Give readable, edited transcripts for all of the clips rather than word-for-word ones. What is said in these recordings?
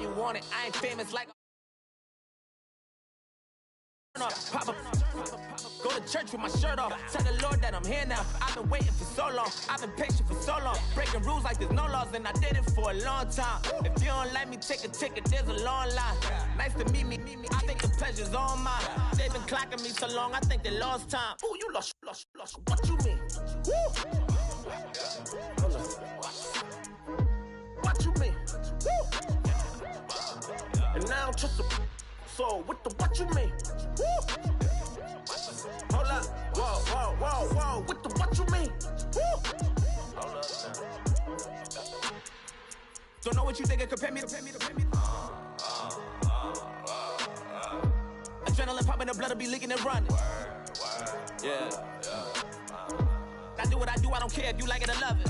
you want it. I ain't famous like Papa, go to church with my shirt off. Tell the Lord that I'm here now. I've been waiting for so long. I've been patient for so long. Breaking rules like there's no laws, and I did it for a long time. If you don't like me, take a ticket. There's a long line. Nice to meet me. I think the pleasure's all mine. They've been clocking me so long. I think they lost time. Ooh, you lost. What you mean? Woo. What you mean? Woo. And now just a. So, what you mean? Woo! Hold up. Whoa. What you mean? Woo! Hold up now. Don't know what you think, compare me. Adrenaline popping, the blood will be leaking and running. Yeah. I do what I do, I don't care if you like it or love it.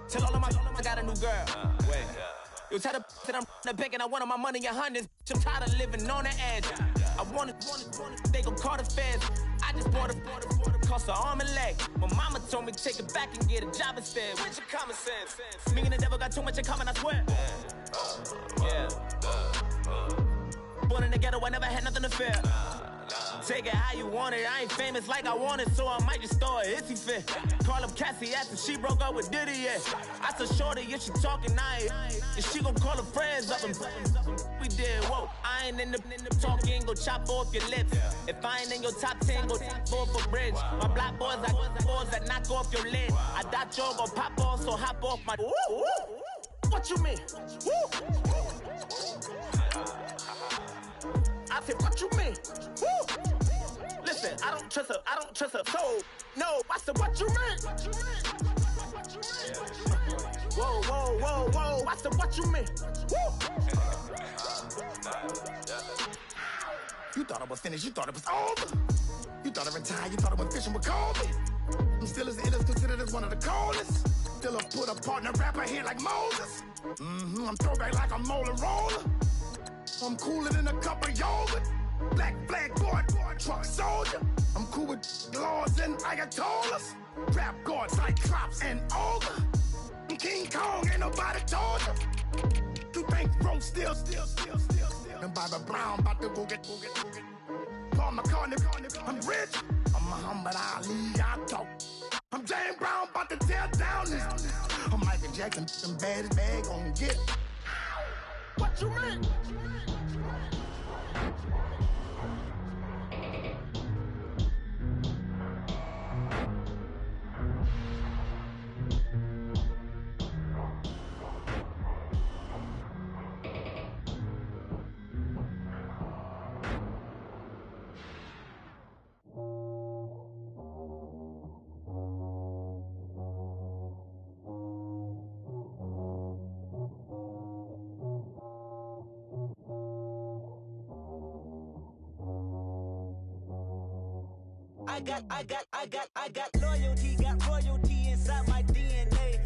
Tell all of my I got a new girl. Wait. You tell the that I'm the bank and I want all my money in hundreds. I'm tired of living on the edge. I want it, they gon' call the feds. I just bought a cost an arm and leg. My mama told me to take it back and get a job instead. Where's your common sense? Me and the devil got too much in common, I swear. Yeah. Born in the ghetto, I never had nothing to fear. Take it how you want it. I ain't famous like I want it, so I might just throw a hissy fit. Call up Cassie after she broke up with Diddy, yeah. I said shorty, if she talking, and she gon' call her friends up and we did, whoa. I ain't in the talking, go chop off your lips. If I ain't in your top 10, go top 4 for bridge. My black boys like boys that knock off your lid. I thought y'all gon' pop off, so hop off my. What you mean? I said, what you mean? Woo! Listen, I don't trust her. So, no, I said, what you mean? Whoa. I said, what you mean? Woo! You thought it was finished, you thought it was over. You thought it retired, you thought it was fishing with Kobe. I'm still as it is considered as one of the coldest. Still a put a partner rapper here like Moses. I'm throwback like a molar roller. I'm cooler than a cup of yogurt. Black flag boy, truck soldier. I'm cool with laws and ayatollahs. Rap god, Cyclops and ogre. I'm King Kong, ain't nobody told you. You think Rome still. And Bobby Brown about to go get. Paul McCartney, I'm rich. I'm Muhammad Ali, I talk. I'm James Brown, about to tear down this. I'm Michael Jackson, some bad as bag gon' get. What you mean? I got loyalty, got royalty inside my DNA.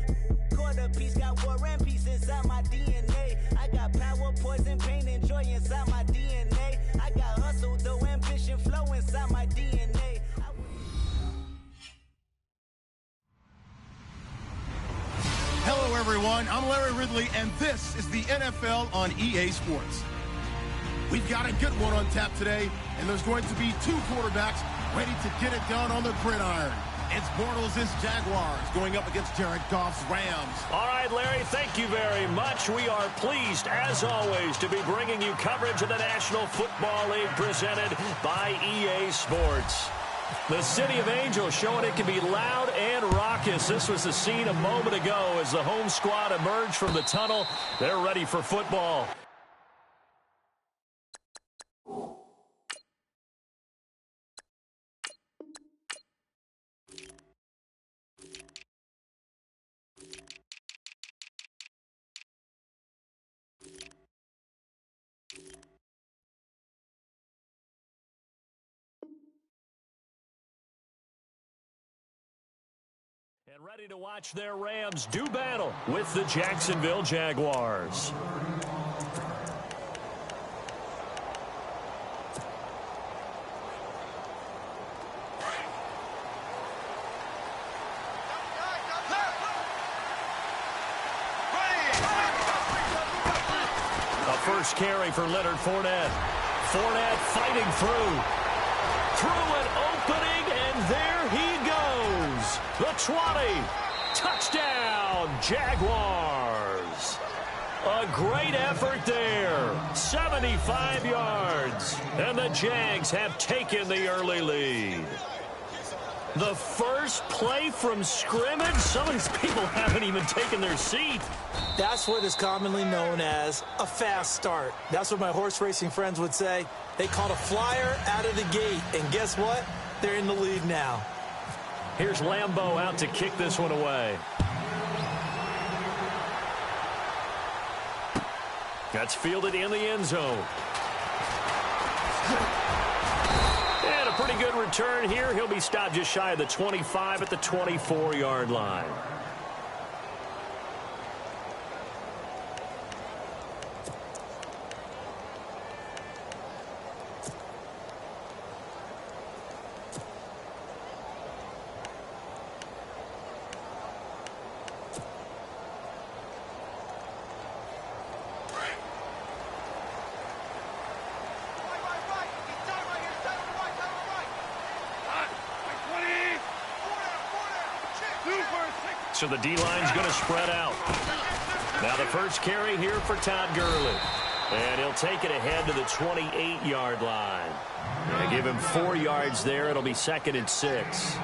Quarter piece, got war and peace inside my DNA. I got power, poison, pain, and joy inside my DNA. I got hustle, though ambition, flow inside my DNA. Hello, everyone. I'm Larry Ridley, and this is the NFL on EA Sports. We've got a good one on tap today, and there's going to be two quarterbacks ready to get it done on the gridiron. It's Bortles' Jaguars going up against Jared Goff's Rams. All right, Larry, thank you very much. We are pleased, as always, to be bringing you coverage of the National Football League presented by EA Sports. The City of Angels showing it can be loud and raucous. This was the scene a moment ago as the home squad emerged from the tunnel. They're ready for football. And ready to watch their Rams do battle with the Jacksonville Jaguars. first carry for Leonard Fournette. Fournette fighting through an opening, and there he goes. The 20. Touchdown, Jaguars. A great effort there. 75 yards. And the Jags have taken the early lead. The first play from scrimmage? Some of these people haven't even taken their seat. That's what is commonly known as a fast start. That's what my horse racing friends would say. They caught a flyer out of the gate, and guess what? They're in the lead now. Here's Lambeau out to kick this one away. That's fielded in the end zone. And a pretty good return here. He'll be stopped just shy of the 25 at the 24-yard line. So the D-line's going to spread out. Now the first carry here for Todd Gurley. And he'll take it ahead to the 28-yard line. And give him 4 yards there. It'll be 2nd and 6.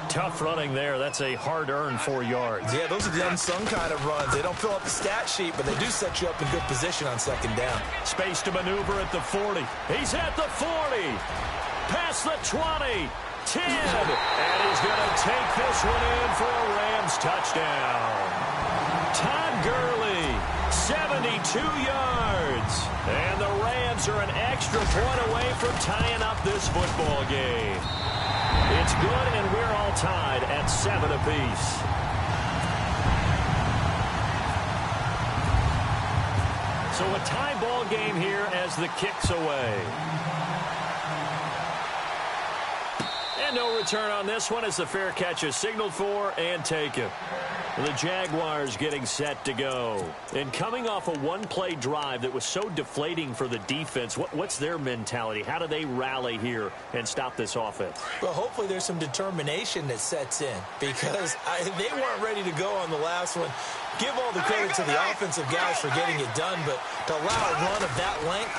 Tough running there. That's a hard-earned 4 yards. Yeah, those are the unsung kind of runs. They don't fill up the stat sheet, but they do set you up in good position on 2nd down. Space to maneuver at the 40. He's at the 40. Past the 20. 10. And he's going to take this one in for a Rams touchdown. Todd Gurley, 72 yards. And the Rams are an extra point away from tying up this football game. It's good, and we're all tied at 7 apiece. So a tie ball game here as the kick's away. And no return on this one as the fair catch is signaled for and taken. The Jaguars getting set to go. And coming off a one-play drive that was so deflating for the defense, what's their mentality? How do they rally here and stop this offense? Well, hopefully there's some determination that sets in because they weren't ready to go on the last one. Give all the credit to the offensive guys for getting it done, but to allow a run of that length,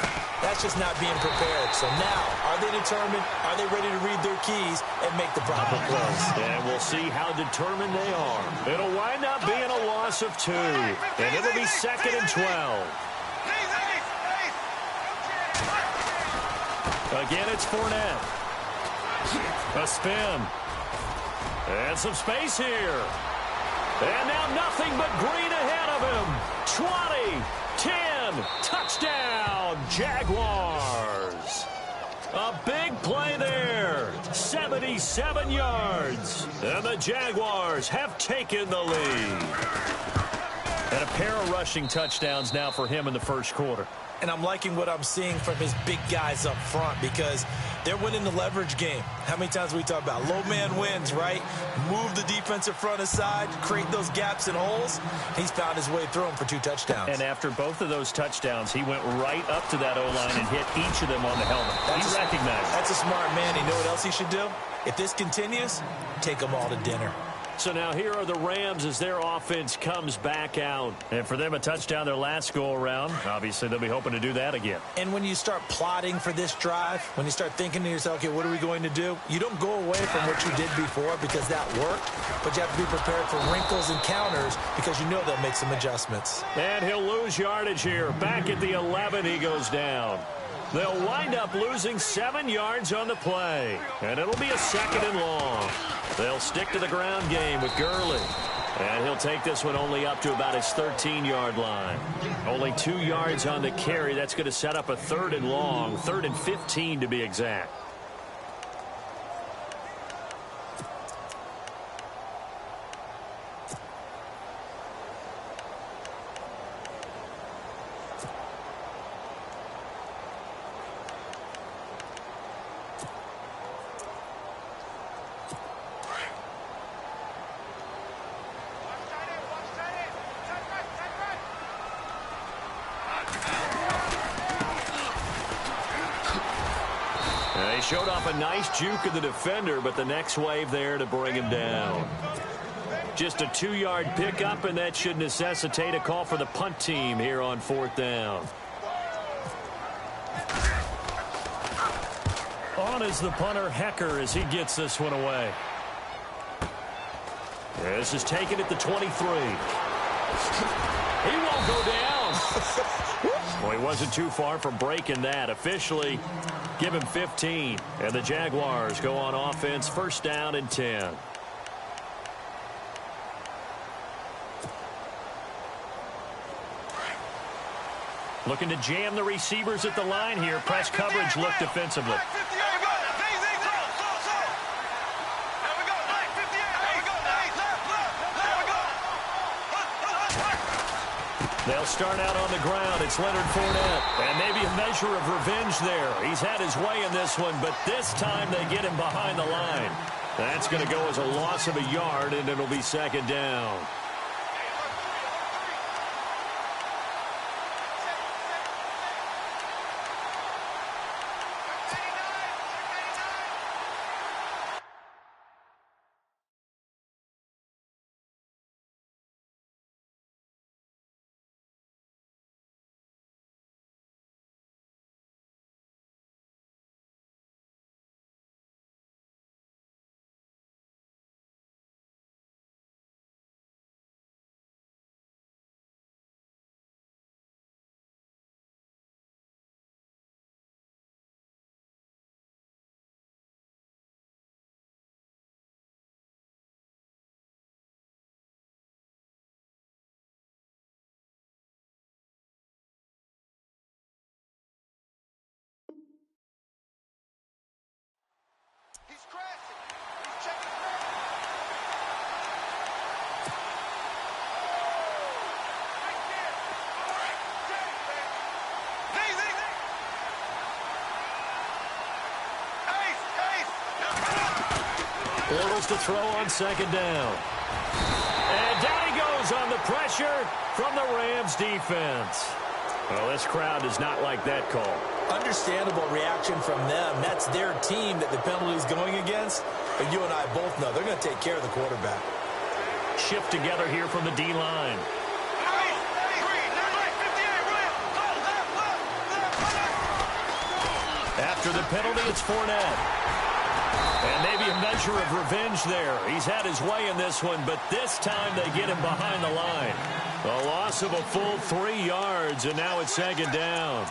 that's just not being prepared. So now, are they determined? Are they ready to read their keys and make the proper plays? And we'll see how determined they are. It'll wind up being a loss of 2, and it'll be 2nd and 12. Again, it's Fournette. A spin. And some space here. And now nothing but green ahead of him. 20, 10, touchdown, Jaguars. A big play there. 77 yards. And the Jaguars have taken the lead. And a pair of rushing touchdowns now for him in the first quarter. And I'm liking what I'm seeing from his big guys up front because they're winning the leverage game. How many times we talk about low man wins, right? Move the defensive front aside, create those gaps and holes. He's found his way through them for 2 touchdowns. And after both of those touchdowns, he went right up to that O-line and hit each of them on the helmet. He recognized it. That's a smart man. You know what else he should do? If this continues, take them all to dinner. So now here are the Rams as their offense comes back out. And for them, a touchdown their last go-around. Obviously, they'll be hoping to do that again. And when you start plotting for this drive, when you start thinking to yourself, okay, what are we going to do? You don't go away from what you did before because that worked, but you have to be prepared for wrinkles and counters because you know they'll make some adjustments. And he'll lose yardage here. Back at the 11, he goes down. They'll wind up losing 7 yards on the play. And it'll be a 2nd and long. They'll stick to the ground game with Gurley. And he'll take this one only up to about his 13-yard line. Only 2 yards on the carry. That's going to set up a 3rd and long. 3rd and 15 to be exact. showed off a nice juke of the defender, but the next wave there to bring him down. Just a 2-yard pickup, and that should necessitate a call for the punt team here on 4th down. On is the punter, Hecker, as he gets this one away. This is taken at the 23. He won't go down. Well, he wasn't too far from breaking that. Officially, give him 15. And the Jaguars go on offense, 1st down and 10. Looking to jam the receivers at the line here. Press coverage look defensively. They'll start out on the ground. It's Leonard Fournette. And maybe a measure of revenge there. He's had his way in this one, but this time they get him behind the line. That's going to go as a loss of a yard, and it'll be 2nd down. He's crashing. He's checking crashing. Bortles to throw on 2nd down. And down he goes on the pressure from the Rams defense. Well, this crowd does not like that call. Understandable reaction from them. That's their team that the penalty is going against. But you and I both know they're going to take care of the quarterback. Shift together here from the D-line. After the penalty, it's Fournette. And maybe a measure of revenge there. He's had his way in this one, but this time they get him behind the line. A loss of a full 3 yards, and now it's 2nd down.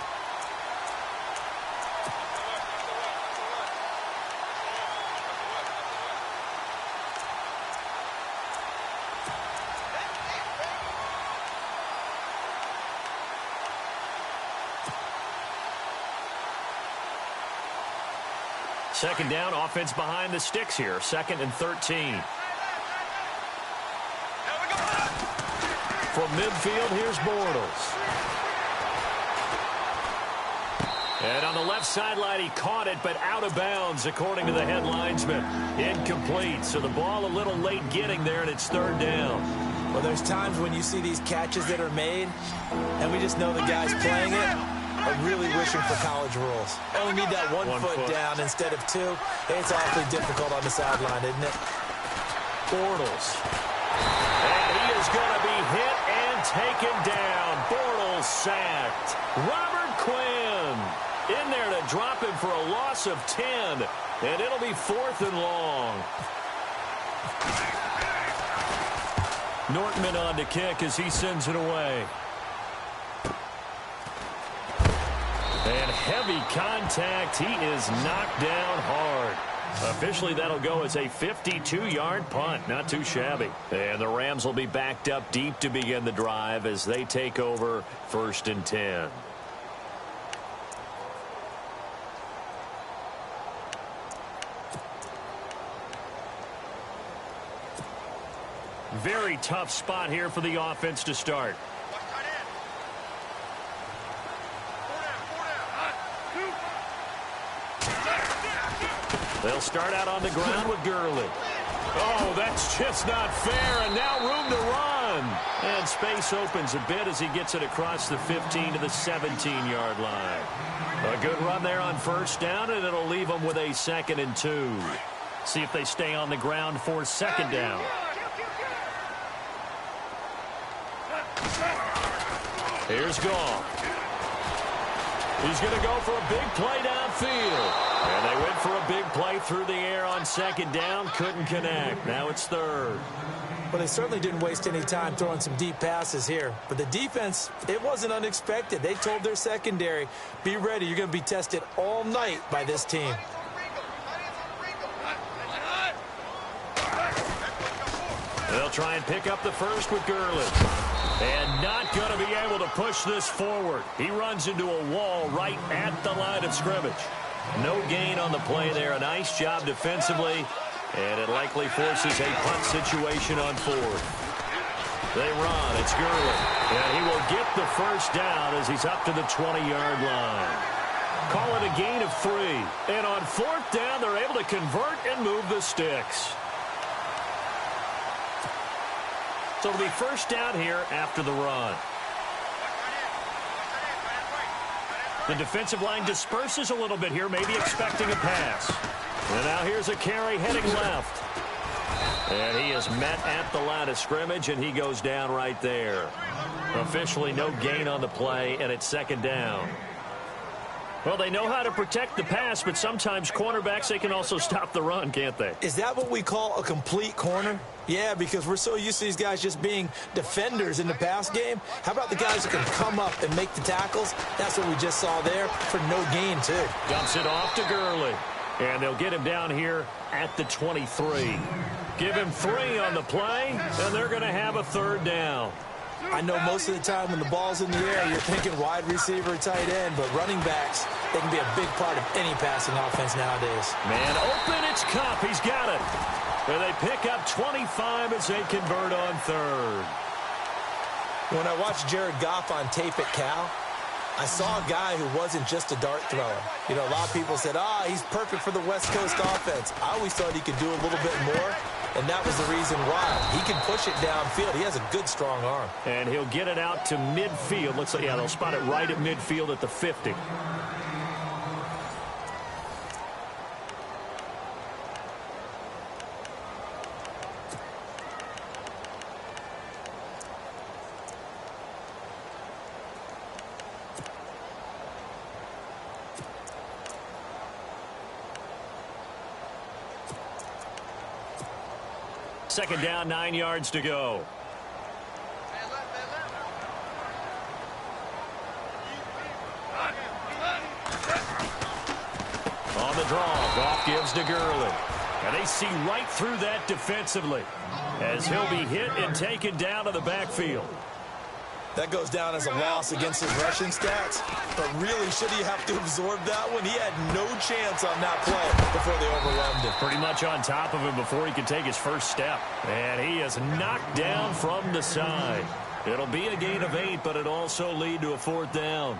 Second down, offense behind the sticks here. 2nd and 13. From midfield, here's Bortles. And on the left sideline, he caught it, but out of bounds, according to the head linesman. Incomplete, so the ball a little late getting there, and it's 3rd down. Well, there's times when you see these catches that are made, and we just know the guys playing it are really wishing for college rules. Only need that one foot down instead of 2. It's awfully difficult on the sideline, isn't it? Bortles. And he is going to be hit and taken down. Bortles sacked. Robert Quinn in there to drop him for a loss of 10. And it'll be 4th and long. Nortman on to kick as he sends it away. And heavy contact. He is knocked down hard. Officially, that'll go as a 52-yard punt. Not too shabby. And the Rams will be backed up deep to begin the drive as they take over 1st and 10. Very tough spot here for the offense to start. They'll start out on the ground with Gurley. Oh, that's just not fair, and now room to run. run. And space opens a bit as he gets it across the 15 to the 17-yard line. A good run there on first down, and it'll leave them with a 2nd and 2. See if they stay on the ground for 2nd down. Here's Goff. He's going to go for a big play downfield. And they went for a big play through the air on 2nd down. Couldn't connect. Now it's 3rd. Well, they certainly didn't waste any time throwing some deep passes here. But the defense, it wasn't unexpected. They told their secondary, be ready. You're going to be tested all night by this team. They'll try and pick up the first with Gurley. And not going to be able to push this forward. He runs into a wall right at the line of scrimmage. No gain on the play there. A nice job defensively. And it likely forces a punt situation on 4th. They run. It's Gurley. And he will get the first down as he's up to the 20-yard line. Call it a gain of 3. And on 4th down, they're able to convert and move the sticks. So it'll be first down here after the run. The defensive line disperses a little bit here, maybe expecting a pass. And now here's a carry heading left. And he is met at the line of scrimmage, and he goes down right there. Officially no gain on the play, and it's 2nd down. Well, they know how to protect the pass, but sometimes cornerbacks, they can also stop the run, can't they? Is that what we call a complete corner? Yeah, because we're so used to these guys just being defenders in the pass game. How about the guys who can come up and make the tackles? That's what we just saw there for no gain, too. Dumps it off to Gurley. And they'll get him down here at the 23. Give him 3 on the play, and they're going to have a 3rd down. I know most of the time when the ball's in the air, you're thinking wide receiver, tight end, but running backs, they can be a big part of any passing offense nowadays. Man open, it's Kupp. He's got it. And they pick up 25 as they convert on 3rd. When I watched Jared Goff on tape at Cal, I saw a guy who wasn't just a dart thrower. You know, a lot of people said, he's perfect for the West Coast offense. I always thought he could do a little bit more, and that was the reason why. He can push it downfield. He has a good, strong arm. And he'll get it out to midfield. Looks like, they'll spot it right at midfield at the 50. Second down, 9 yards to go. On the draw, Goff gives to Gurley. And they see right through that defensively as he'll be hit and taken down to the backfield. That goes down as a loss against his rushing stats. But really, should he have to absorb that one? He had no chance on that play before they overwhelmed him. Pretty much on top of him before he could take his first step. And he is knocked down from the side. It'll be a gain of 8, but it'll also lead to a 4th down.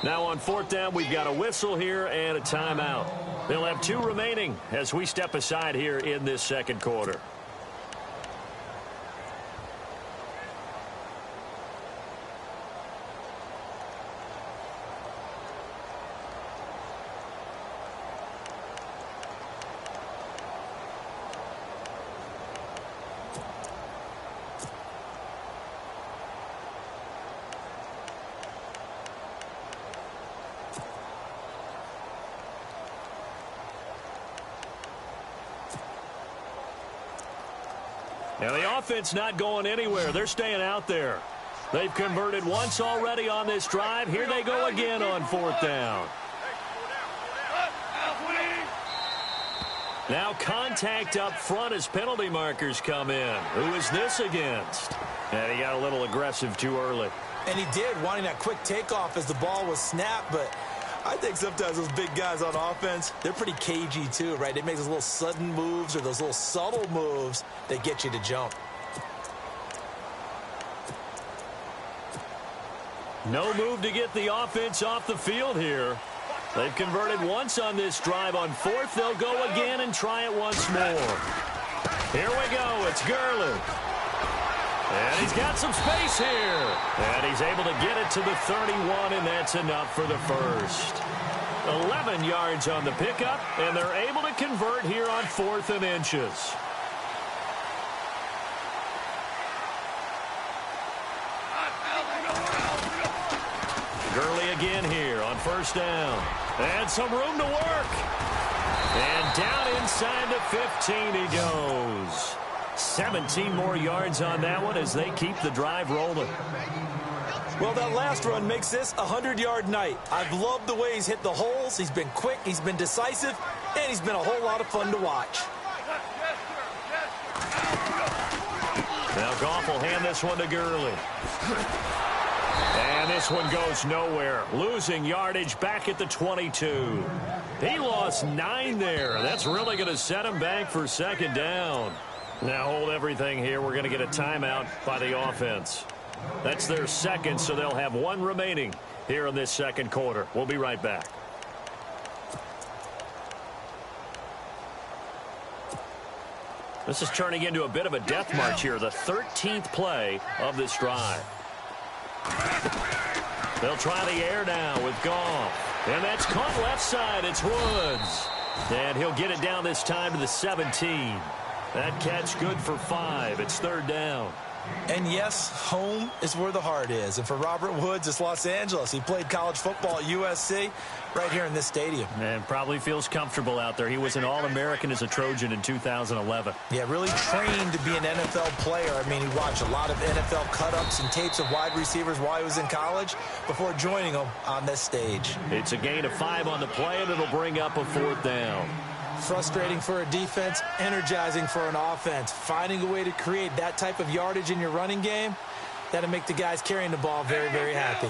Now on 4th down, we've got a whistle here and a timeout. They'll have 2 remaining as we step aside here in this second quarter. Now the offense not going anywhere. They're staying out there. They've converted once already on this drive. Here they go again on 4th down. Now contact up front as penalty markers come in. Who is this against? And he got a little aggressive too early. And he did, wanting that quick takeoff as the ball was snapped, but I think sometimes those big guys on offense, they're pretty cagey too, right? They make those little sudden moves or those little subtle moves that get you to jump. No move to get the offense off the field here. They've converted once on this drive. On fourth, they'll go again and try it once more. Here we go. It's Gurley. And he's got some space here. And he's able to get it to the 31, and that's enough for the first. 11 yards on the pickup, and they're able to convert here on 4th and inches. Gurley again here on first down. And some room to work. And down inside the 15 he goes. 17 more yards on that one as they keep the drive rolling. Well, that last run makes this a 100-yard night. I've loved the way he's hit the holes. He's been quick, he's been decisive, and he's been a whole lot of fun to watch. Now Goff will hand this one to Gurley. And this one goes nowhere. Losing yardage back at the 22. He lost 9 there. That's really going to set him back for second down. Now hold everything here. We're going to get a timeout by the offense. That's their second, so they'll have 1 remaining here in this second quarter. We'll be right back. This is turning into a bit of a death march here. The 13th play of this drive. They'll try the air now with Goff. And that's caught left side. It's Woods. And he'll get it down this time to the 17. That catch good for 5. It's third down. And yes, home is where the heart is. And for Robert Woods, it's Los Angeles. He played college football at USC right here in this stadium. And probably feels comfortable out there. He was an All-American as a Trojan in 2011. Yeah, really trained to be an NFL player. I mean, he watched a lot of NFL cut-ups and tapes of wide receivers while he was in college before joining them on this stage. It's a gain of 5 on the play, and it'll bring up a 4th down. Frustrating for a defense, energizing for an offense. Finding a way to create that type of yardage in your running game, that'll make the guys carrying the ball very, very happy.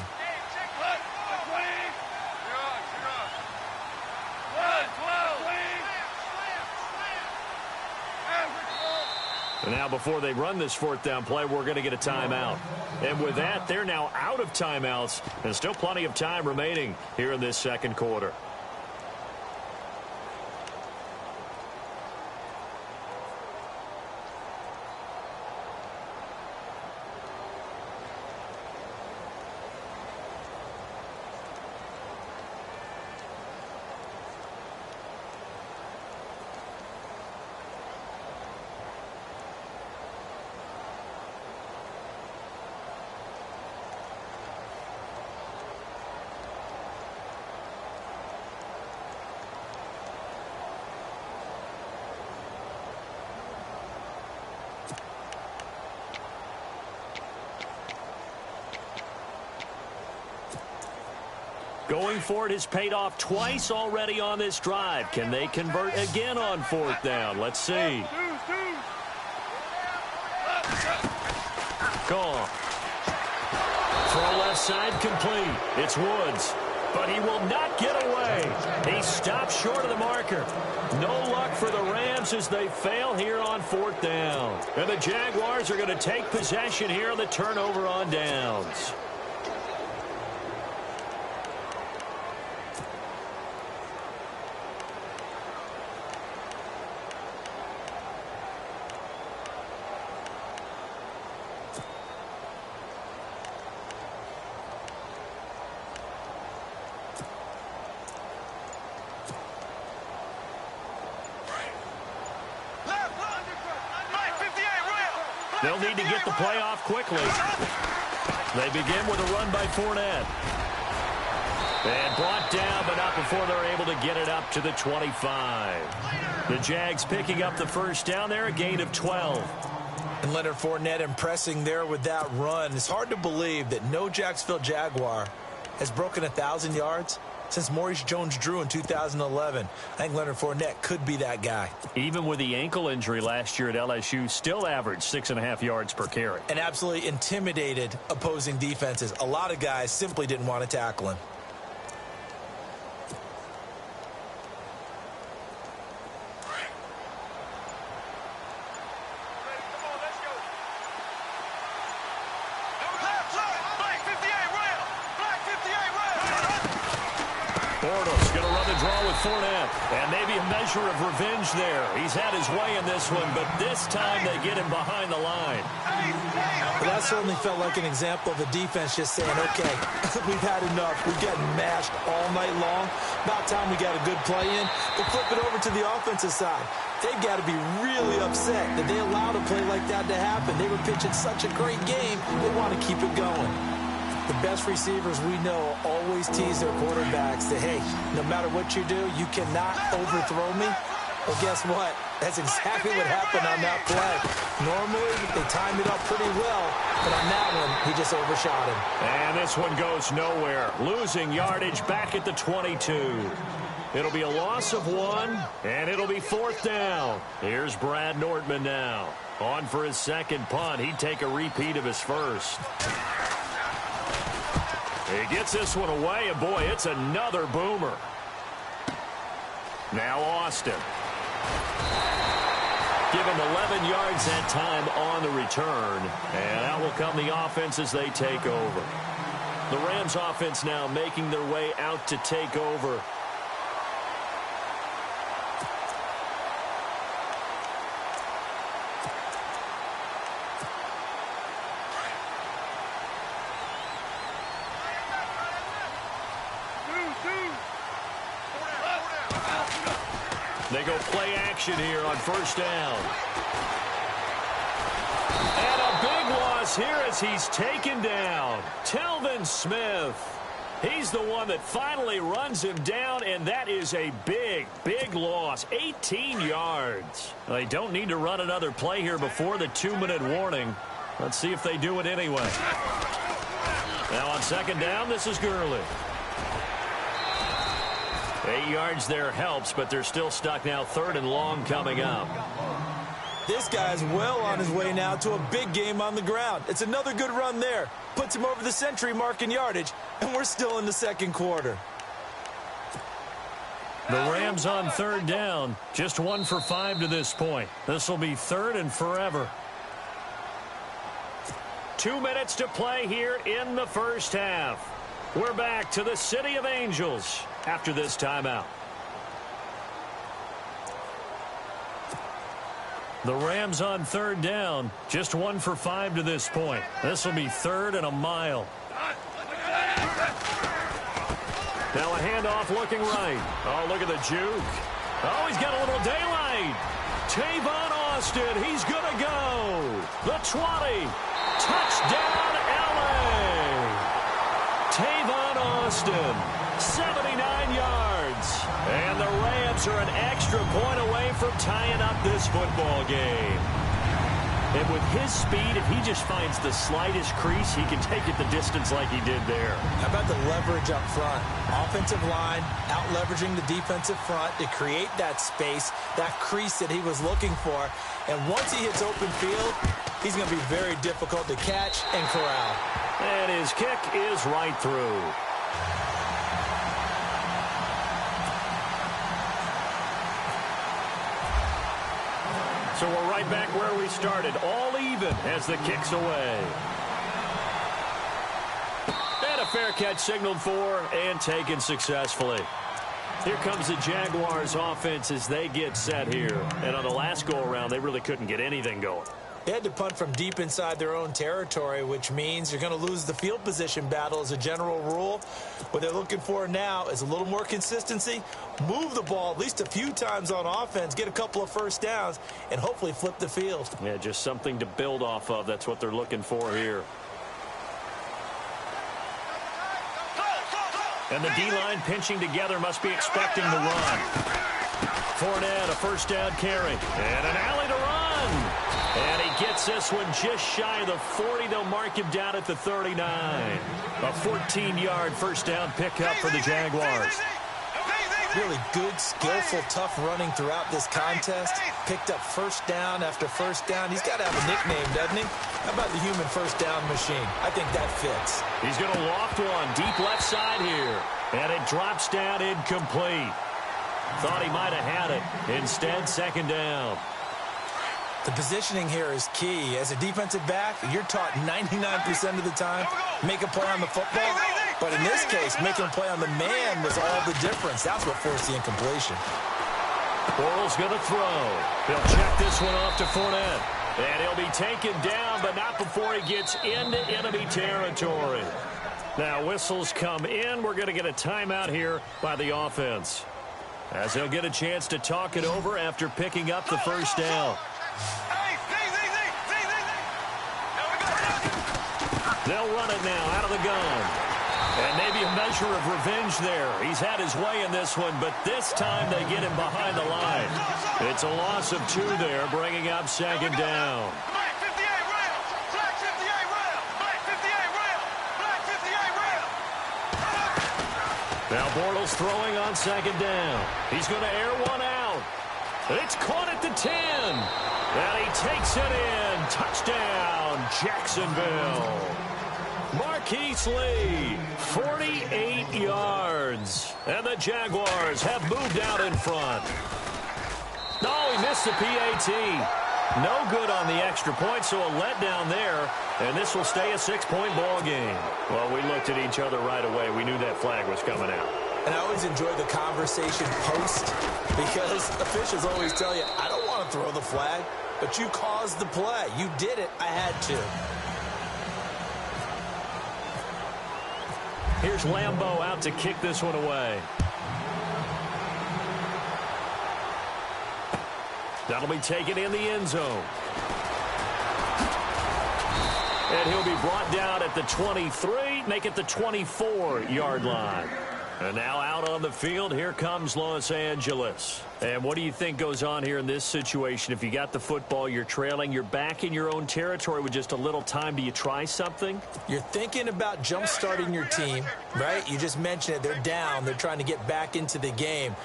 And now before they run this 4th down play, we're going to get a timeout. And with that, they're now out of timeouts. There's still plenty of time remaining here in this second quarter. Going for it has paid off twice already on this drive. Can they convert again on 4th down? Let's see. Goff. Throw left side complete. It's Woods. But he will not get away. He stopped short of the marker. No luck for the Rams as they fail here on 4th down. And the Jaguars are going to take possession here on the turnover on downs. They'll need to get the play off quickly. They begin with a run by Fournette. And brought down, but not before they're able to get it up to the 25. The Jags picking up the first down there, a gain of 12. And Leonard Fournette impressing there with that run. It's hard to believe that no Jacksonville Jaguar has broken 1,000 yards since Maurice Jones-Drew in 2011. I think Leonard Fournette could be that guy. Even with the ankle injury last year at LSU, still averaged 6.5 yards per carry. And absolutely intimidated opposing defenses. A lot of guys simply didn't want to tackle him. Fournette. And maybe a measure of revenge there. He's had his way in this one, but this time they get him behind the line. Well, that certainly felt like an example of the defense just saying, okay, we've had enough. We've gotten mashed all night long. About time we got a good play in. But flip it over to the offensive side. They've got to be really upset that they allowed a play like that to happen. They were pitching such a great game, they want to keep it going. The best receivers we know always tease their quarterbacks that, hey, no matter what you do, you cannot overthrow me. Well, guess what? That's exactly what happened on that play. Normally, they timed it up pretty well, but on that one, he just overshot him. And this one goes nowhere. Losing yardage back at the 22. It'll be a loss of 1, and it'll be 4th down. Here's Brad Nordman now. On for his second punt. He'd take a repeat of his first. He gets this one away, and boy, it's another boomer. Now Austin. Give him 11 yards that time on the return. And out will come the offense as they take over. The Rams offense now making their way out to take over. They go play action here on first down. And a big loss here as he's taken down. Telvin Smith. He's the one that finally runs him down, and that is a big, big loss. 18 yards. They don't need to run another play here before the 2-minute warning. Let's see if they do it anyway. Now on second down, this is Gurley. 8 yards there helps, but they're still stuck now. 3rd and long coming up. This guy's well on his way now to a big game on the ground. It's another good run there. Puts him over the century mark in yardage, and we're still in the second quarter. The Rams on 3rd down. Just 1 for 5 to this point. This will be 3rd and forever. 2 minutes to play here in the first half. We're back to the City of Angels after this timeout. The Rams on 3rd down. Just 1 for 5 to this point. This will be 3rd and a mile. Now a handoff looking right. Oh, look at the juke. Oh, he's got a little daylight. Tavon Austin, he's going to go. The 20. Touchdown, LA. Tavon Austin, 79 yards. And the Rams are an extra point away from tying up this football game. And with his speed, if he just finds the slightest crease, he can take it the distance like he did there. How about the leverage up front? Offensive line out-leveraging the defensive front to create that space, that crease that he was looking for. And once he hits open field, he's going to be very difficult to catch and corral. And his kick is right through. So we're right back where we started, all even as the kick's away. And a fair catch signaled for and taken successfully. Here comes the Jaguars offense as they get set here. And on the last go-around, they really couldn't get anything going. They had to punt from deep inside their own territory, which means you're going to lose the field position battle as a general rule. What they're looking for now is a little more consistency, move the ball at least a few times on offense, get a couple of first downs, and hopefully flip the field. Yeah, just something to build off of. That's what they're looking for here. And the D-line pinching together must be expecting the run. Fournette, a first down carry. And an alley to run. And he gets this one just shy of the 40. They'll mark him down at the 39. A 14-yard first down pickup for the Jaguars. Really good, skillful, tough running throughout this contest. Picked up first down after first down. He's got to have a nickname, doesn't he? How about the human first down machine? I think that fits. He's going to loft one deep left side here. And it drops down incomplete. Thought he might have had it. Instead, second down. The positioning here is key. As a defensive back, you're taught 99% of the time, make a play on the football. But in this case, making a play on the man was all the difference. That's what forced the incompletion. Bortles going to throw. He'll check this one off to Fournette. And he'll be taken down, but not before he gets into enemy territory. Now, whistles come in. We're going to get a timeout here by the offense, as they'll get a chance to talk it over after picking up the first down. They'll run it now out of the gun. And maybe a measure of revenge there. He's had his way in this one, but this time they get him behind the line. It's a loss of 2 there, bringing up second down. Black 58 rail. Black 58 rail. Black 58 rail. Black 58 rail. Now Bortles throwing on second down. He's going to air one out. It's caught at the 10. And he takes it in. Touchdown, Jacksonville. Marquise Lee, 48 yards. And the Jaguars have moved out in front. No, he missed the PAT. No good on the extra point, so a letdown there. And this will stay a 6-point ball game. Well, we looked at each other right away. We knew that flag was coming out. And I always enjoy the conversation post, because officials always tell you, I don't want to throw the flag, but you caused the play. You did it. I had to. Here's Lambeau out to kick this one away. That'll be taken in the end zone. And he'll be brought down at the 23, make it the 24-yard line. And now out on the field, here comes Los Angeles. And what do you think goes on here in this situation? If you got the football, you're trailing, you're back in your own territory with just a little time. Do you try something? You're thinking about jump-starting your team, right? You just mentioned it. They're down. They're trying to get back into the game.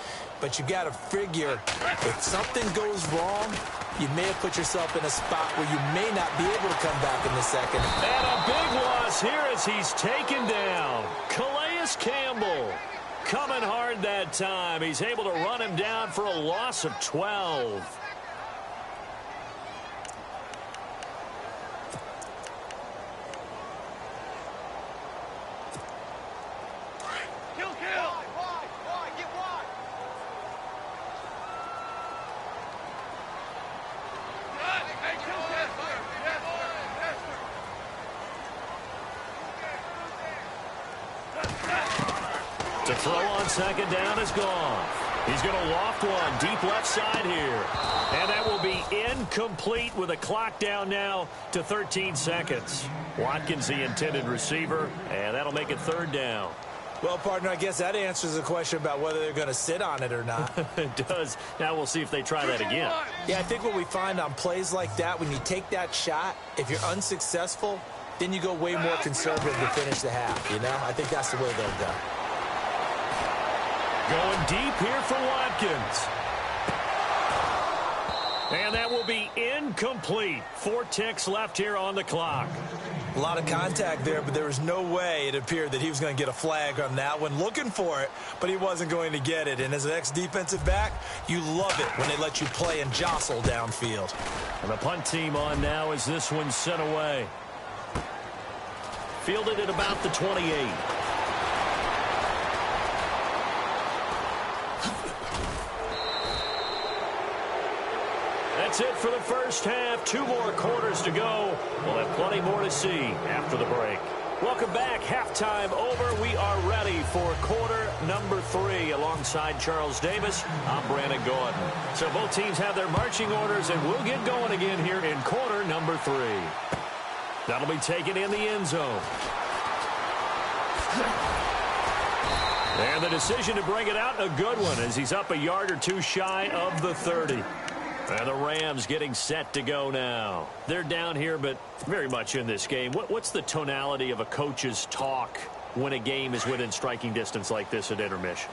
But you got to figure, if something goes wrong, you may have put yourself in a spot where you may not be able to come back in the second. And a big loss here as he's taken down. Calais Campbell coming hard that time. He's able to run him down for a loss of 12. Wide, get wide. To throw on second down is gone. He's going to loft one deep left side here. And that will be incomplete with a clock down now to 13 seconds. Watkins, the intended receiver, and that'll make it third down. Well, partner, I guess that answers the question about whether they're going to sit on it or not. It does. Now we'll see if they try that again. Yeah, I think what we find on plays like that, when you take that shot, if you're unsuccessful, then you go way more conservative to finish the half, you know? I think that's the way they'll go. Going deep here for Watkins. And that will be incomplete. 4 ticks left here on the clock. A lot of contact there, but there was no way it appeared that he was going to get a flag on that one. Looking for it, but he wasn't going to get it. And as an ex-defensive back, you love it when they let you play and jostle downfield. And the punt team on now as this one's sent away. Fielded at about the 28. That's it for the first half. 2 more quarters to go. We'll have plenty more to see after the break. Welcome back. Halftime over. We are ready for quarter number 3. Alongside Charles Davis, I'm Brandon Gordon. So both teams have their marching orders, and we'll get going again here in quarter number 3. That'll be taken in the end zone. And the decision to bring it out, a good one, as he's up a yard or 2 shy of the 30. And the Rams getting set to go now. They're down here, but very much in this game. What's the tonality of a coach's talk when a game is within striking distance like this at intermission?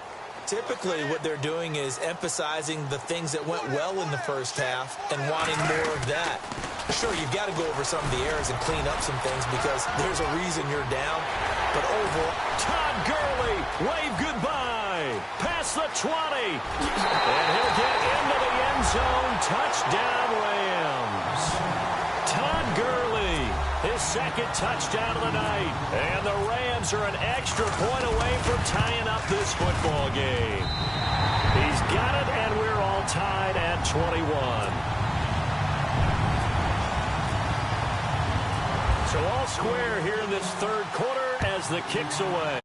Typically, what they're doing is emphasizing the things that went well in the first half and wanting more of that. Sure, you've got to go over some of the errors and clean up some things because there's a reason you're down. But overall, Todd Gurley, wave goodbye. Past the 20. And he'll get into the end zone. Touchdown, Rams. Todd Gurley, his second touchdown of the night. And the Rams are an extra point away from tying up this football game. He's got it, and we're all tied at 21. So all square here in this third quarter as the kick's away.